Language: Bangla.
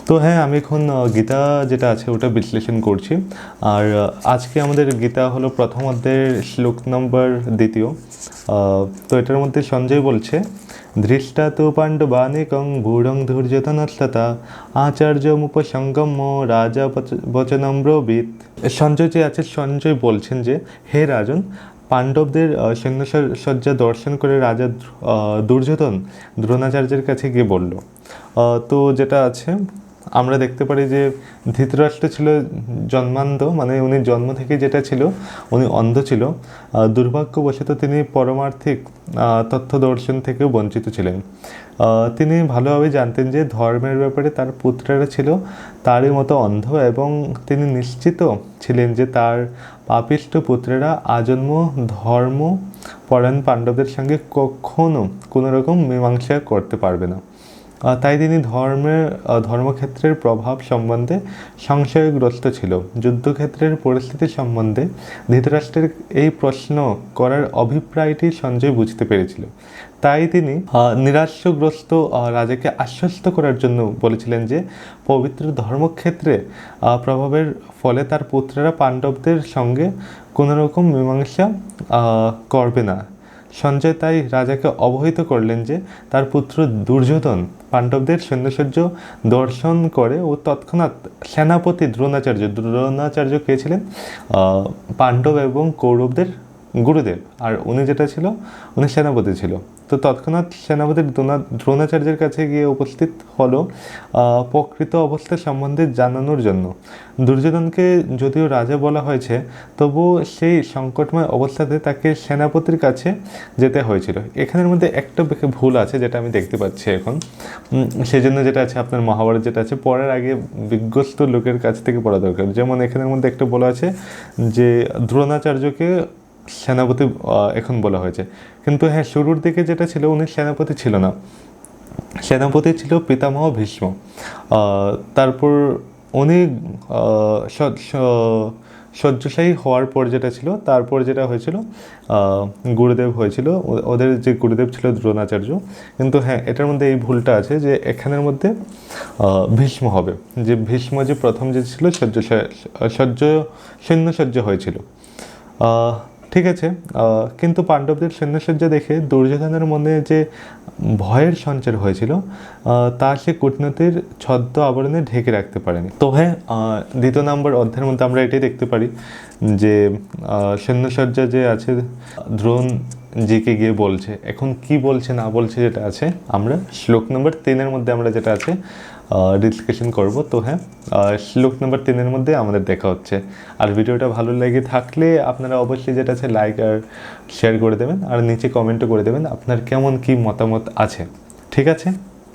তো হ্যাঁ, আমি এখন গীতা যেটা আছে ওটা বিশ্লেষণ করছি। আর আজকে আমাদের গীতা হলো প্রথম অধ্যায়ের শ্লোক নম্বর 2। তো এটার মধ্যে সঞ্জয় বলছে, ধৃষ্টা তো পাণ্ডবানেকং ভূঢ়ং ধৈর্যধনস্ততা আচার্যমুপসঙ্গম্য রাজা বচনম ব্রবীত। সঞ্জয় যে আছে, সঞ্জয় বলছেন যে হে রাজন, পাণ্ডবদের সৈন্যসজ্জা দর্শন করে রাজা দুর্যোধন দ্রোণাচার্যের কাছে গিয়ে বলল। তো যেটা আছে আমরা দেখতে পারি যে ধৃতরাষ্ট্র ছিল জন্মান্ধ, মানে উনি জন্ম থেকে যেটা ছিল উনি অন্ধ ছিল। দুর্ভাগ্যবশত তিনি পরমার্থিক তথ্য দর্শন থেকেও বঞ্চিত ছিলেন। তিনি ভালোভাবে জানতেন যে ধর্মের ব্যাপারে তার পুত্রেরা ছিল তারই মতো অন্ধ, এবং তিনি নিশ্চিত ছিলেন যে তার পাপিষ্ঠ পুত্রেরা আজন্ম ধর্ম পরায়ণ পাণ্ডবদের সঙ্গে কখনো কোনো রকম মীমাংসা করতে পারবে না। তাই তিনি ধর্মক্ষেত্রের প্রভাব সম্বন্ধে সংশয়গ্রস্ত ছিল। যুদ্ধক্ষেত্রের পরিস্থিতি সম্বন্ধে ধৃতরাষ্ট্রের এই প্রশ্ন করার অভিপ্রায়টি সঞ্জয় বুঝতে পেরেছিল। তাই তিনি নিরাশগ্রস্ত রাজাকে আশ্বস্ত করার জন্য বলেছিলেন যে পবিত্র ধর্মক্ষেত্রে প্রভাবের ফলে তার পুত্রেরা পাণ্ডবদের সঙ্গে কোনো রকম মীমাংসা করবে না। সঞ্জয় তাই রাজাকে অবহিত করলেন যে তার পুত্র দুর্যোধন পাণ্ডবদের সৈন্যসজ্জ দর্শন করে ও তৎক্ষণাৎ সেনাপতি দ্রোণাচার্য কে ছিলেন? পাণ্ডব এবং কৌরবদের গুরুদেব, আর উনি যেটা ছিল উনি সেনাপতি ছিল। তো তৎক্ষণাৎ সেনাপতি দ্রোণাচার্যের কাছে গিয়ে উপস্থিত হলো প্রকৃত অবস্থা সম্বন্ধে জানানোর জন্য। দুর্যোধনকে যদিও রাজা বলা হয়েছে, তবুও সেই সংকটময় অবস্থাতে তাকে সেনাপতির কাছে যেতে হয়েছিল। এখানের মধ্যে একটা ভুল আছে যেটা আমি দেখতে পাচ্ছি এখন। সেই জন্য যেটা আছে আপনার মহাভারত যেটা আছে পড়ার আগে বিজ্ঞস্ত লোকের কাছ থেকে পড়া দরকার। যেমন এখানের মধ্যে একটা বলা আছে যে দ্রোণাচার্যকে সেনাপতি এখন বলা হয়েছে, কিন্তু হ্যাঁ শুরুর দিকে যেটা ছিল উনি সেনাপতি ছিল না, সেনাপতি ছিল পিতামহ ভীষ্ম। তারপর উনি শয্যাশায়ী হওয়ার পর যেটা ছিল, তারপর যেটা হয়েছিল গুরুদেব হয়েছিল, ওদের যে গুরুদেব ছিল দ্রোণাচার্য। কিন্তু হ্যাঁ এটার মধ্যে এই ভুলটা আছে যে এখানের মধ্যে ভীষ্ম হবে, যে ভীষ্ম যে প্রথম যে ছিল সৈন্যসজ্জা হয়েছিল। ঠিক আছে, কিন্তু পাণ্ডবদের সৈন্যসজ্জা দেখে দুর্যোধনের মনে যে ভয়ের সঞ্চার হয়েছিল তা সে কূটনীতির ছদ্ম আবরণে ঢেকে রাখতে পারেনি। তো হ্যাঁ, 2 নম্বর অধ্যায়ের মধ্যে আমরা এটাই দেখতে পারি যে সৈন্যসজ্জা যে আছে দ্রোণ জিকে গিয়ে বলছে। এখন কি বলছে না বলছে যেটা আছে আমরা শ্লোক নম্বর 3 মধ্যে আমরা যেটা আছে ডিসকাশন করব। তো হ্যাঁ, শ্লোক নম্বর 3 মধ্যে আমাদের দেখা হচ্ছে। আর ভিডিওটা ভালো লেগে থাকলে আপনারা অবশ্যই যেটা আছে লাইক আর শেয়ার করে দেবেন, আর নিচে কমেন্টও করে দেবেন আপনার কেমন কি মতামত আছে। ঠিক আছে।